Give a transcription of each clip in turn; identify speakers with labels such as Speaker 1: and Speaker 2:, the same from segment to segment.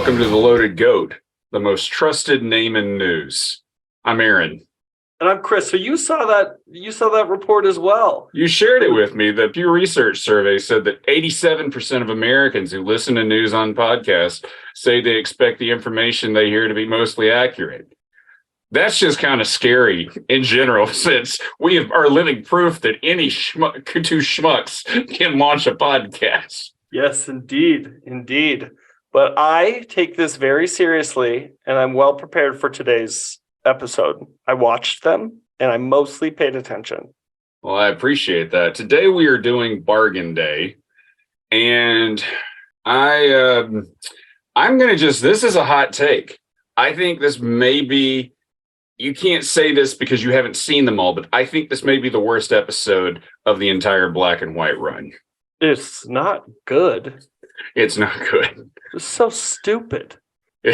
Speaker 1: Welcome to the Loaded Goat, the most trusted name in news. I'm Aaron.
Speaker 2: And I'm Chris. So you saw that report as well.
Speaker 1: You shared it with me. The Pew Research survey said that 87% of Americans who listen to news on podcasts say they expect the information they hear to be mostly accurate. That's just kind of scary in general, since we are living proof that any two schmucks can launch a podcast.
Speaker 2: Yes, indeed. But I take this very seriously, and I'm well prepared for today's episode. I watched them, and I mostly paid attention.
Speaker 1: Well, I appreciate that. Today we are doing Bargain Day, and I'm going to this is a hot take. I think this may be, you can't say this because you haven't seen them all, but I think this may be the worst episode of the entire Black and White run.
Speaker 2: It's not good.
Speaker 1: It's not good.
Speaker 2: It's so stupid.
Speaker 1: I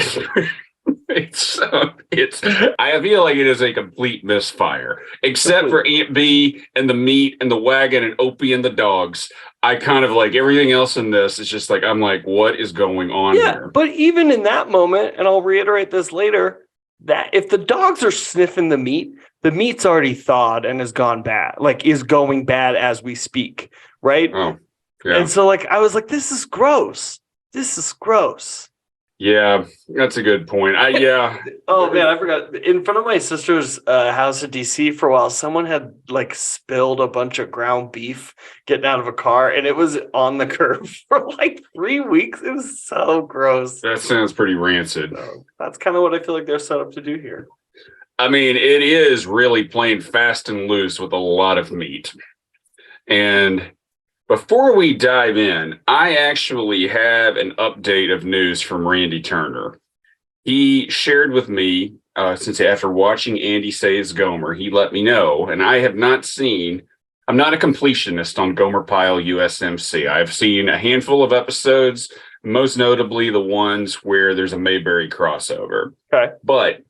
Speaker 1: feel like it is a complete misfire, except for Aunt B and the meat and the wagon and Opie and the dogs. I kind of like everything else in this. It's just like, I'm like, what is going on here?
Speaker 2: But even in that moment, and I'll reiterate this later, that if the dogs are sniffing the meat's already thawed and has gone bad, like is going bad as we speak, right?
Speaker 1: Oh, yeah.
Speaker 2: And so like I was like, this is gross.
Speaker 1: Yeah, that's a good point.
Speaker 2: Oh man, I forgot. In front of my sister's house in DC for a while, someone had like spilled a bunch of ground beef getting out of a car, and it was on the curb for like 3 weeks. It was so gross.
Speaker 1: That sounds pretty rancid.
Speaker 2: So that's kind of what I feel like they're set up to do here.
Speaker 1: I mean, it is really playing fast and loose with a lot of meat. And before we dive in, I actually have an update of news from Randy Turner. He shared with me, since after watching Andy Saves Gomer, he let me know, and I have not seen, I'm not a completionist on Gomer Pyle USMC. I've seen a handful of episodes, most notably the ones where there's a Mayberry crossover.
Speaker 2: Okay.
Speaker 1: But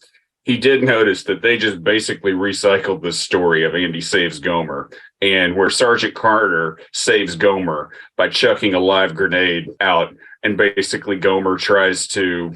Speaker 1: he did notice that they just basically recycled the story of Andy Saves Gomer, and where Sergeant Carter saves Gomer by chucking a live grenade out, and basically Gomer tries to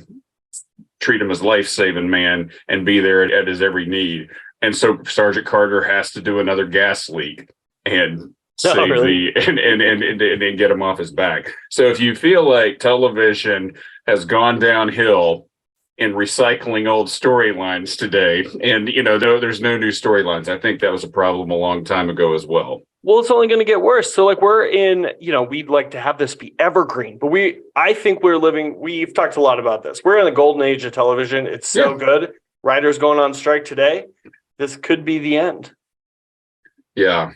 Speaker 1: treat him as life-saving man and be there at his every need. And so Sergeant Carter has to do another gas leak and and get him off his back. So if you feel like television has gone downhill in recycling old storylines today, and there's no new storylines, I think that was a problem a long time ago as well.
Speaker 2: Well, it's only going to get worse. So like we're in, we'd like to have this be evergreen, but I think we've talked a lot about this. We're in the golden age of television. It's so good. Writers going on strike today. This could be the end. Yeah.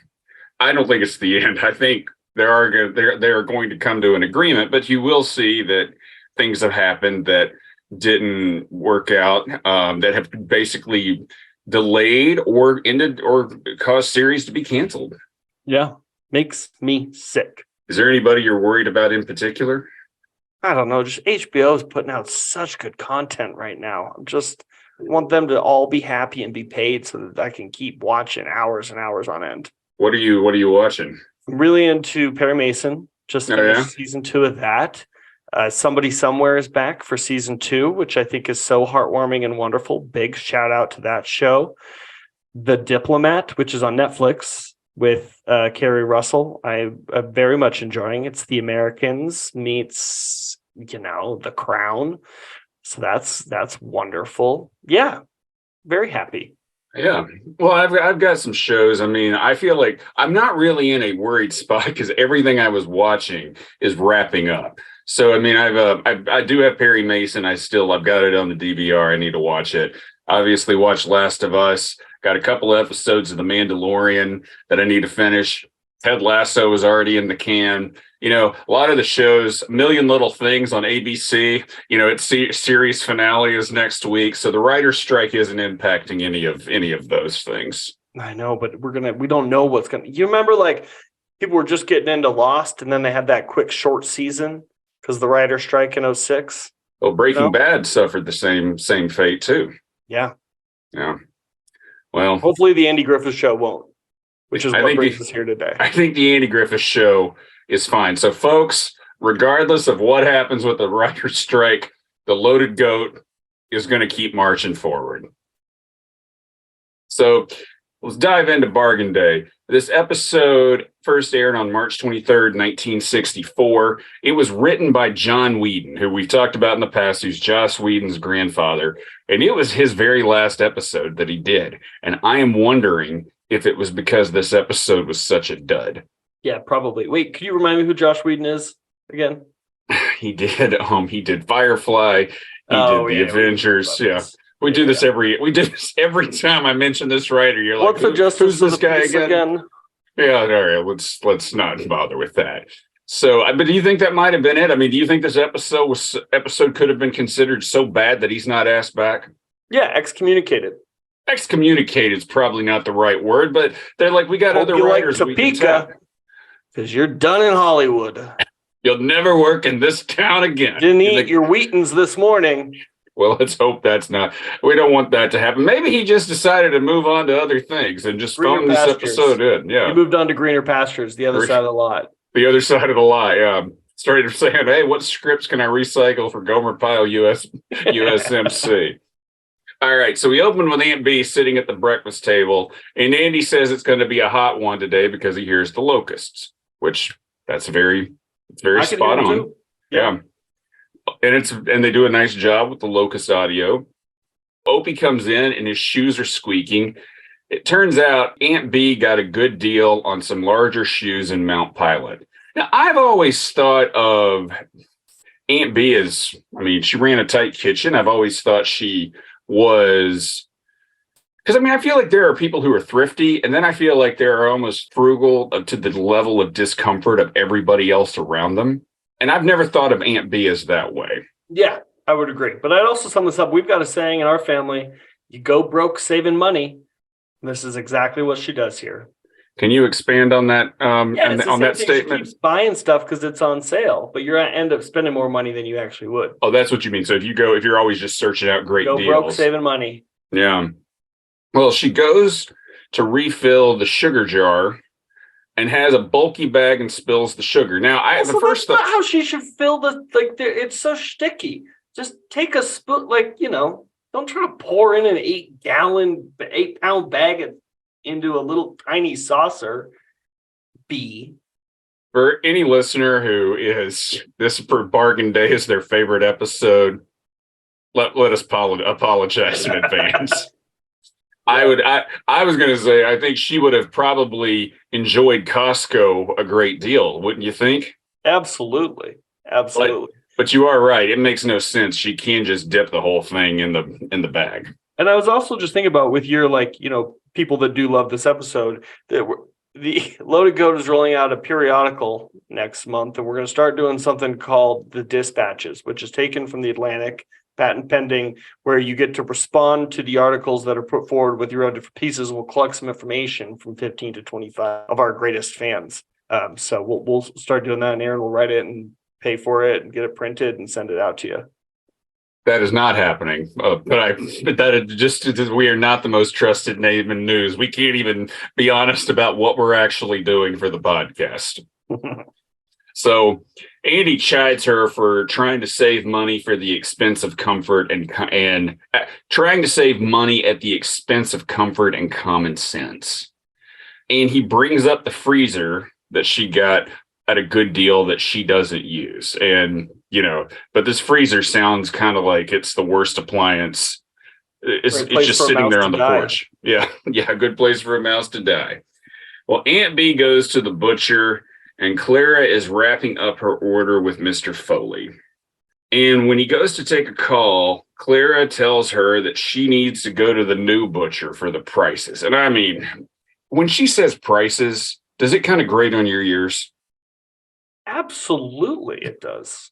Speaker 1: I don't think it's the end. I think they're going to come to an agreement, but you will see that things have happened that didn't work out, that have basically delayed or ended or caused series to be canceled.
Speaker 2: Yeah, makes me sick.
Speaker 1: Is there anybody you're worried about in particular?
Speaker 2: I don't know. Just HBO is putting out such good content right now. I want them to all be happy and be paid so that I can keep watching hours and hours on end.
Speaker 1: What are you watching?
Speaker 2: I'm really into Perry Mason. Just finished season 2 of that. Somebody Somewhere is back for season 2, which I think is so heartwarming and wonderful. Big shout out to that show. The Diplomat, which is on Netflix with Kerry Russell, I'm very much enjoying. It's The Americans meets, The Crown. So that's wonderful. Yeah, very happy.
Speaker 1: Yeah. Well, I've got some shows. I mean, I feel like I'm not really in a worried spot because everything I was watching is wrapping up. So, I mean, I do have Perry Mason. I've got it on the DVR. I need to watch it. Obviously, watch Last of Us. Got a couple of episodes of The Mandalorian that I need to finish. Ted Lasso is already in the can. A lot of the shows, A Million Little Things on ABC, its series finale is next week. So the writer's strike isn't impacting any of those things.
Speaker 2: I know, but we don't know what's going to, you remember like people were just getting into Lost and then they had that quick short season because the writer's strike in 2006.
Speaker 1: Well, Breaking Bad suffered the same fate too.
Speaker 2: Yeah.
Speaker 1: Yeah. Well,
Speaker 2: hopefully the Andy Griffith Show won't, which is what brings us here today.
Speaker 1: I think the Andy Griffith Show is fine. So folks, regardless of what happens with the writer's strike, the loaded goat is going to keep marching forward. So let's dive into Bargain Day. This episode first aired on March 23rd, 1964. It was written by John Whedon, who we've talked about in the past, who's Joss Whedon's grandfather. And it was his very last episode that he did. And I am wondering if it was because this episode was such a dud.
Speaker 2: Yeah, probably. Wait, could you remind me who Joss Whedon is again?
Speaker 1: He did Firefly. He did the Avengers. Yeah. We do this every time I mention this writer. You're like, who's this guy again? Yeah, all right. Let's not bother with that. So, but do you think that might have been it? I mean, do you think this episode could have been considered so bad that he's not asked back?
Speaker 2: Yeah, excommunicated.
Speaker 1: Excommunicated is probably not the right word, but they're like, we got other writers.
Speaker 2: Like Topeka, because you're done in Hollywood.
Speaker 1: You'll never work in this town again.
Speaker 2: Didn't eat your Wheatons this morning.
Speaker 1: Well, let's hope we don't want that to happen. Maybe he just decided to move on to other things and just phone this episode in. Yeah.
Speaker 2: He moved on to greener pastures, the other side of the lot.
Speaker 1: The other side of the lot, yeah. Started saying, hey, what scripts can I recycle for Gomer Pyle USMC? All right, so we open with Aunt Bee sitting at the breakfast table, and Andy says it's going to be a hot one today because he hears the locusts, which it's very spot on. Yeah. And they do a nice job with the locust audio. Opie comes in and his shoes are squeaking. It turns out Aunt Bee got a good deal on some larger shoes in Mount Pilot. Now, I've always thought of Aunt Bee as, she ran a tight kitchen. I've always thought she was, because I feel like there are people who are thrifty, and then I feel like they're almost frugal to the level of discomfort of everybody else around them. And I've never thought of Aunt Bee as that way.
Speaker 2: Yeah, I would agree. But I'd also sum this up. We've got a saying in our family, you go broke saving money. This is exactly what she does here.
Speaker 1: Can you expand on that on that statement?
Speaker 2: She keeps buying stuff because it's on sale, but you're going to end up spending more money than you actually would.
Speaker 1: Oh, that's what you mean. So if you're always just searching out great deals.
Speaker 2: Go broke saving money.
Speaker 1: Yeah. Well, she goes to refill the sugar jar and has a bulky bag and spills the sugar. Now,
Speaker 2: that's not how she should fill it's so sticky. Just take a spoon, don't try to pour in an 8-pound bag into a little tiny saucer. B.
Speaker 1: For any listener who is, this for Bargain Day is their favorite episode, let us apologize in advance. I was going to say, I think she would have probably enjoyed Costco a great deal, wouldn't you think?
Speaker 2: Absolutely.
Speaker 1: But you are right. It makes no sense. She can just dip the whole thing in the bag.
Speaker 2: And I was also just thinking about with your, people that do love this episode, that the Loaded Goat is rolling out a periodical next month, and we're going to start doing something called the Dispatches, which is taken from the Atlantic, patent pending, where you get to respond to the articles that are put forward with your own different pieces. We'll collect some information from 15 to 25 of our greatest fans. So we'll start doing that, and Aaron will write it and pay for it and get it printed and send it out to you.
Speaker 1: That is not happening. We are not the most trusted name in news. We can't even be honest about what we're actually doing for the podcast. So Andy chides her for trying to save money for the expense of comfort and trying to save money at the expense of comfort and common sense. And he brings up the freezer that she got at a good deal that she doesn't use. And, but this freezer sounds kind of like it's the worst appliance. It's just sitting there on the porch. Yeah. Yeah. A good place for a mouse to die. Well, Aunt Bee goes to the butcher and Clara is wrapping up her order with Mr. Foley. And when he goes to take a call, Clara tells her that she needs to go to the new butcher for the prices. And when she says prices, does it kind of grate on your ears?
Speaker 2: Absolutely, it does.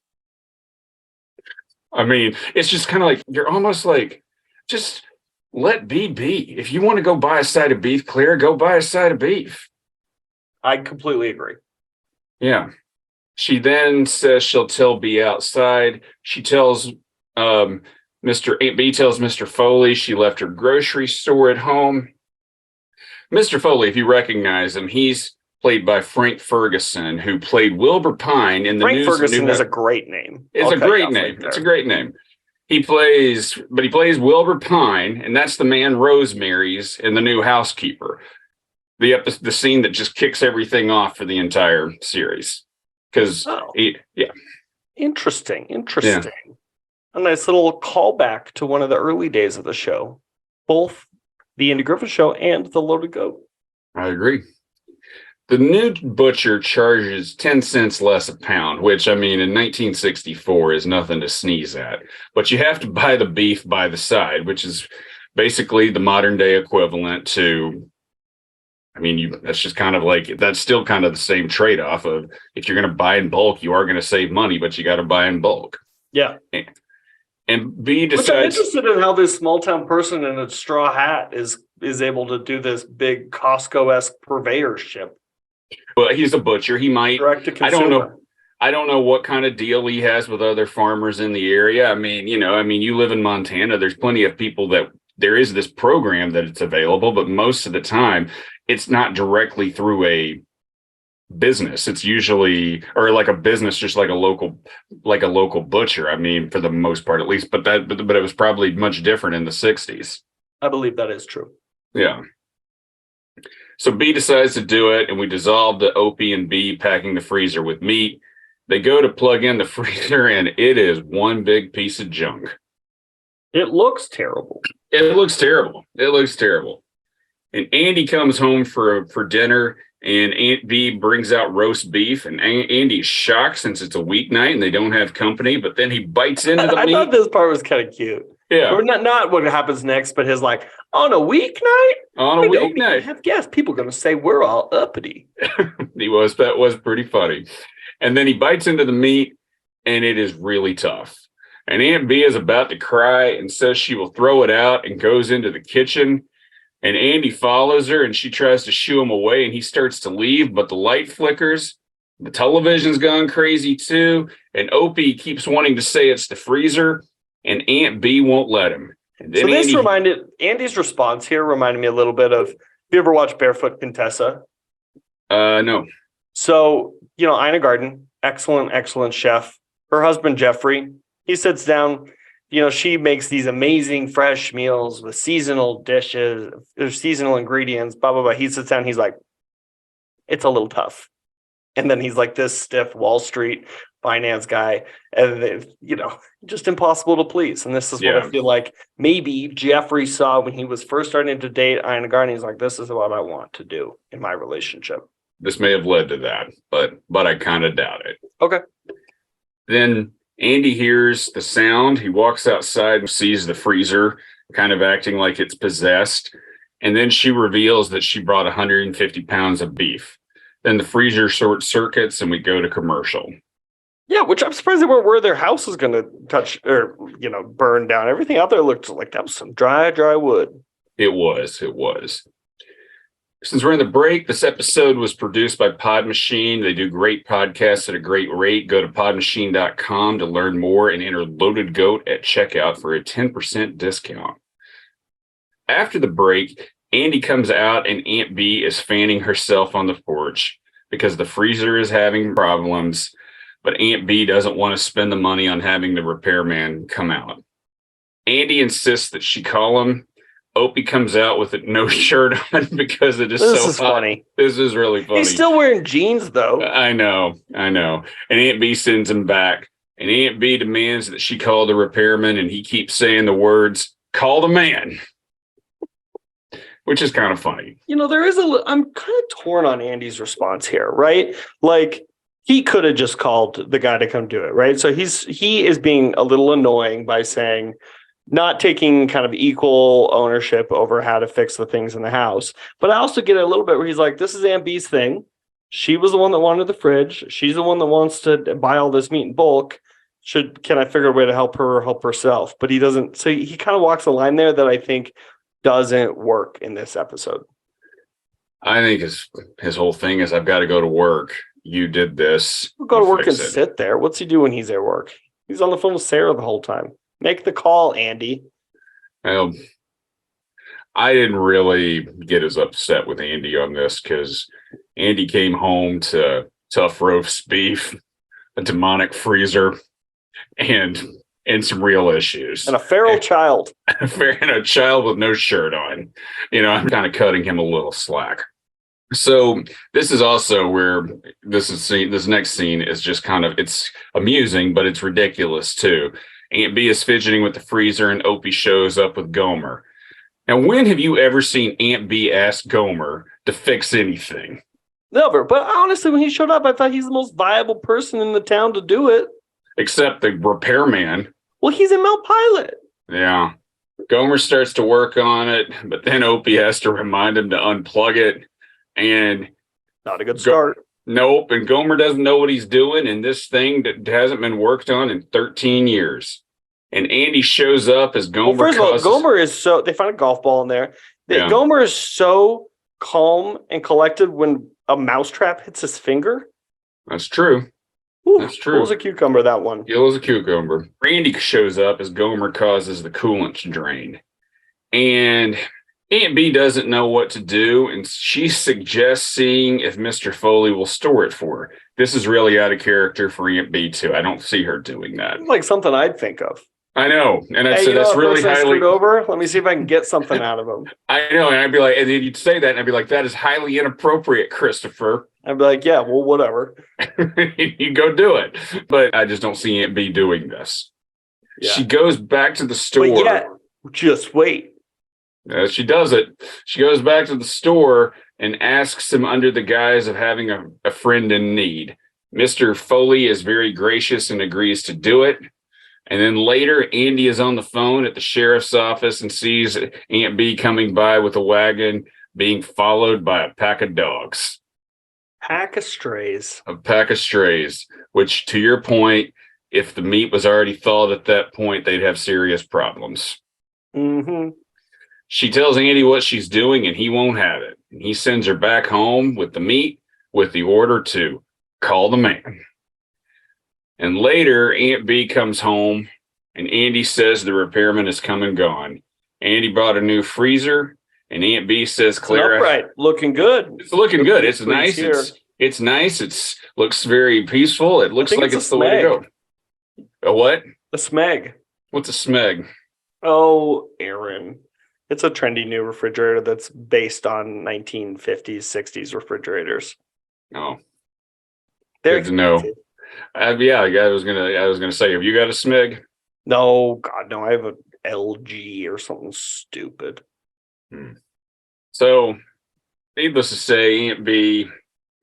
Speaker 1: It's just kind of like, you're almost like, just let be. If you want to go buy a side of beef, Clara, go buy a side of beef.
Speaker 2: I completely agree.
Speaker 1: Yeah. She then says she'll tell B outside. She tells Aunt B tells Mr. Foley she left her grocery store at home. Mr. Foley, if you recognize him, he's played by Frank Ferguson, who played Wilbur Pine in the
Speaker 2: Frank Ferguson is a great name.
Speaker 1: It's a great name. It's a great name. he plays Wilbur Pine, and that's the man Rose marries in The New Housekeeper. The scene that just kicks everything off for the entire series. Because
Speaker 2: Interesting.
Speaker 1: Yeah.
Speaker 2: A nice little callback to one of the early days of the show, both the Andy Griffith Show and the Loaded Goat.
Speaker 1: I agree. The new butcher charges 10 cents less a pound, which, I mean, in 1964 is nothing to sneeze at. But you have to buy the beef by the side, which is basically the modern day equivalent to, I mean, that's just kind of like, that's still kind of the same trade-off of, if you're going to buy in bulk, you are going to save money, but you got to buy in bulk.
Speaker 2: Yeah.
Speaker 1: And B decides.
Speaker 2: Which I'm interested in how this small town person in a straw hat is able to do this big Costco-esque purveyorship.
Speaker 1: Well, he's a butcher. He might.
Speaker 2: Direct to consumer.
Speaker 1: I don't know what kind of deal he has with other farmers in the area. I mean, you live in Montana. There's plenty of people that there is this program that it's available, but most of the time it's not directly through a business. It's usually, or like a business, just like a local butcher. I mean, for the most part, at least, but it was probably much different in the 60s.
Speaker 2: I believe that is true.
Speaker 1: Yeah. So B decides to do it, and we dissolve the Opie and B packing the freezer with meat. They go to plug in the freezer, and it is one big piece of junk.
Speaker 2: It looks terrible.
Speaker 1: It looks terrible. And Andy comes home for dinner, and Aunt B brings out roast beef, and Andy's shocked since it's a weeknight and they don't have company, but then he bites into the meat.
Speaker 2: I thought this part was kind of cute.
Speaker 1: Yeah.
Speaker 2: Or not what happens next, but his like, on a weeknight?
Speaker 1: On a weeknight.
Speaker 2: Have guests. People are going to say we're all uppity.
Speaker 1: That was pretty funny. And then he bites into the meat, and it is really tough. And Aunt B is about to cry and says she will throw it out and goes into the kitchen. And Andy follows her, and she tries to shoo him away, and he starts to leave, but the light flickers. The television's gone crazy too. And Opie keeps wanting to say it's the freezer, and Aunt B won't let him. And then
Speaker 2: Andy's response here reminded me a little bit of, have you ever watched Barefoot Contessa?
Speaker 1: No.
Speaker 2: So, Ina Garten, excellent chef. Her husband, Jeffrey, he sits down, she makes these amazing fresh meals with seasonal dishes, there's seasonal ingredients, blah, blah, blah. He sits down, he's like, it's a little tough. And then he's like this stiff Wall Street finance guy, and just impossible to please. And this is what I feel like maybe Jeffrey saw when he was first starting to date Ina Garten. He's like, this is what I want to do in my relationship.
Speaker 1: This may have led to that, but I kind of doubt it.
Speaker 2: Okay.
Speaker 1: Then Andy hears the sound. He walks outside and sees the freezer kind of acting like it's possessed. And then she reveals that she brought 150 pounds of beef. Then the freezer short circuits and we go to commercial.
Speaker 2: Yeah, which I'm surprised they weren't where their house was going to touch or, burn down. Everything out there looked like that was some dry wood.
Speaker 1: It was. Since we're in the break, this episode was produced by Pod Machine. They do great podcasts at a great rate. Go to podmachine.com to learn more and enter Loaded Goat at checkout for a 10% discount. After the break, Andy comes out and Aunt B is fanning herself on the porch because the freezer is having problems, but Aunt B doesn't want to spend the money on having the repairman come out. Andy insists that she call him. Opie comes out with no shirt on because it is so hot. This is funny. This is really funny.
Speaker 2: He's still wearing jeans, though.
Speaker 1: I know. And Aunt B sends him back. And Aunt B demands that she call the repairman, and he keeps saying the words, "Call the man," which is kind of funny.
Speaker 2: I'm kind of torn on Andy's response here, right? Like, he could have just called the guy to come do it, right? So he is being a little annoying by saying, not taking kind of equal ownership over how to fix the things in the house. But I also get a little bit where he's like, this is Aunt B's thing. She was the one that wanted the fridge. She's the one that wants to buy all this meat in bulk. Can I figure a way to help her or help herself? But he doesn't. So he kind of walks a line there that I think doesn't work in this episode.
Speaker 1: I think his whole thing is, I've got to go to work. You did this.
Speaker 2: We'll go to work and sit there. What's he do when he's at work? He's on the phone with Sarah the whole time. Make the call, Andy.
Speaker 1: Well, I didn't really get as upset with Andy on this because Andy came home to tough roast beef, a demonic freezer, and and some real issues.
Speaker 2: And a feral child.
Speaker 1: And a child with no shirt on. I'm kind of cutting him a little slack. So this is also where this next scene is just kind of, it's amusing, but it's ridiculous too. Aunt B is fidgeting with the freezer and Opie shows up with Gomer. Now, when have you ever seen Aunt B ask Gomer to fix anything?
Speaker 2: Never. But honestly, when he showed up, I thought he's the most viable person in the town to do it.
Speaker 1: Except the repairman.
Speaker 2: Well, he's in Mount Pilot.
Speaker 1: Yeah. Gomer starts to work on it, but then Opie has to remind him to unplug it. And
Speaker 2: not a good start.
Speaker 1: Nope. And Gomer doesn't know what he's doing. And this thing that hasn't been worked on in 13 years. And Andy shows up as Gomer.
Speaker 2: Well, first of all, Gomer is so, they find a golf ball in there.
Speaker 1: Yeah.
Speaker 2: Gomer is so calm and collected when a mousetrap hits his finger.
Speaker 1: That's true.
Speaker 2: Ooh,
Speaker 1: that's true.
Speaker 2: Cool as a cucumber, that one.
Speaker 1: Yellow as a cucumber. Randy shows up as Gomer causes the coolant to drain. And Aunt B doesn't know what to do, and she suggests seeing if Mr. Foley will store it for her. This is really out of character for Aunt B, too. I don't see her doing that.
Speaker 2: Like something I'd think of.
Speaker 1: I know. And I'd
Speaker 2: hey,
Speaker 1: say that's really highly
Speaker 2: over. Let me see if I can get something out of him.
Speaker 1: I know. And I'd be like, and then you'd say that, and I'd be like, that is highly inappropriate, Christopher.
Speaker 2: I'd be like, yeah, well, whatever.
Speaker 1: You go do it. But I just don't see Aunt B doing this. Yeah. She goes back to the store.
Speaker 2: But yeah, just wait.
Speaker 1: She does it. She goes back to the store and asks him under the guise of having a friend in need. Mr. Foley is very gracious and agrees to do it. And then later, Andy is on the phone at the sheriff's office and sees Aunt B coming by with a wagon being followed by a pack of dogs.
Speaker 2: Pack of strays.
Speaker 1: A pack of strays, which, to your point, if the meat was already thawed at that point, they'd have serious problems.
Speaker 2: Mm-hmm.
Speaker 1: She tells Andy what she's doing, and he won't have it. And he sends her back home with the meat with the order to call the man. And later, Aunt B comes home, and Andy says the repairman has come and gone. Andy bought a new freezer, and Aunt B says, Clara...
Speaker 2: Right, looking good.
Speaker 1: It's looking good. It's nice. It's nice. It's looks very peaceful. It looks like it's the way to go. A what?
Speaker 2: A Smeg.
Speaker 1: What's a Smeg?
Speaker 2: Oh, Aaron. It's a trendy new refrigerator that's based on 1950s, 60s refrigerators.
Speaker 1: Oh,
Speaker 2: they're
Speaker 1: good to know. Yeah, I was gonna say, have you got a Smeg?
Speaker 2: No, God, no. I have an LG or something stupid.
Speaker 1: So, needless to say, Aunt B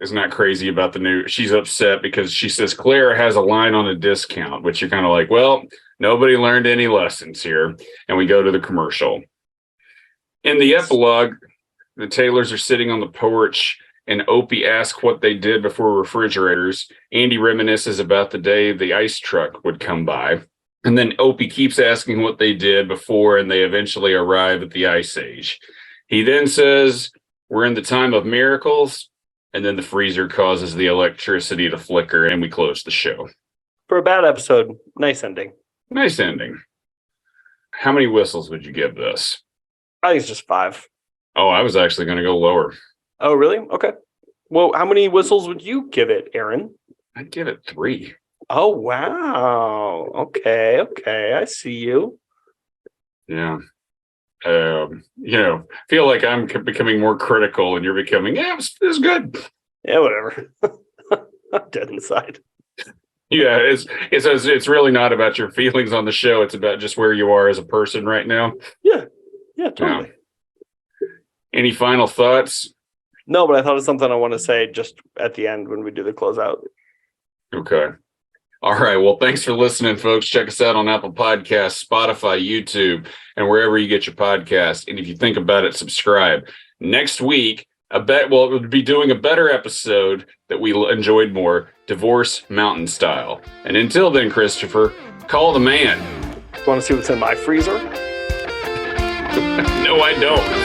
Speaker 1: is not crazy about the new. She's upset because she says Clara has a line on a discount, which you're kind of like, well, nobody learned any lessons here. And we go to the commercial. In the epilogue, the Taylors are sitting on the porch, and Opie asks what they did before refrigerators. Andy reminisces about the day the ice truck would come by. And then Opie keeps asking what they did before, and they eventually arrive at the Ice Age. He then says, we're in the time of miracles, and then the freezer causes the electricity to flicker, and we close the show.
Speaker 2: For a bad episode, nice ending.
Speaker 1: Nice ending. How many whistles would you give this?
Speaker 2: I think it's just 5.
Speaker 1: Oh, I was actually going to go lower.
Speaker 2: Oh, really? Okay. Well, how many whistles would you give it, Aaron?
Speaker 1: I'd give it 3.
Speaker 2: Oh, wow. Okay. I see you.
Speaker 1: Yeah. Feel like I'm becoming more critical and you're becoming, it was good.
Speaker 2: Yeah, whatever. I'm dead inside.
Speaker 1: Yeah, it's really not about your feelings on the show. It's about just where you are as a person right now.
Speaker 2: Yeah, totally.
Speaker 1: Yeah. Any final thoughts?
Speaker 2: No, but I thought of something I want to say just at the end when we do the closeout.
Speaker 1: Okay. All right. Well, thanks for listening, folks. Check us out on Apple Podcasts, Spotify, YouTube, and wherever you get your podcast. And if you think about it, subscribe. Next week, we'll be doing a better episode that we enjoyed more, Divorce Mountain Style. And until then, Christopher, call the man.
Speaker 2: Want to see what's in my freezer?
Speaker 1: No, I don't.